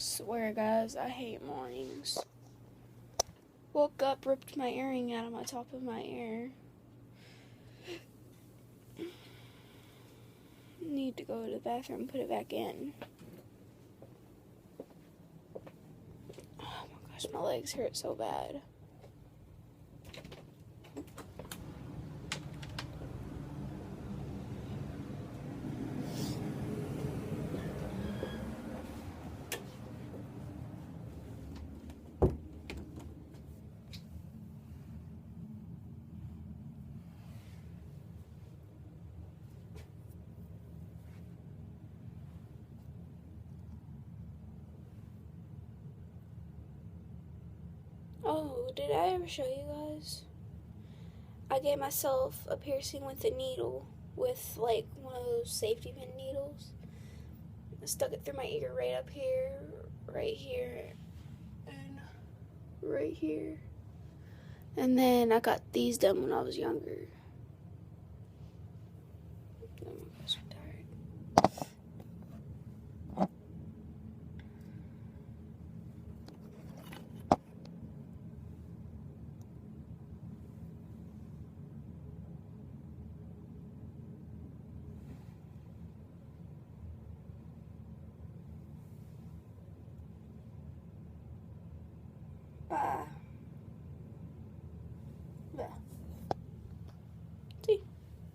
Swear, guys, I hate mornings. Woke up, ripped my earring out of my top of my ear. Need to go to the bathroom and put it back in. Oh my gosh, my legs hurt so bad. Oh, did I ever show you guys? I gave myself a piercing with a needle, with like one of those safety pin needles. I stuck it through my ear right up here, and right here. And then I got these done when I was younger. Oh my gosh, I'm tired. Bye.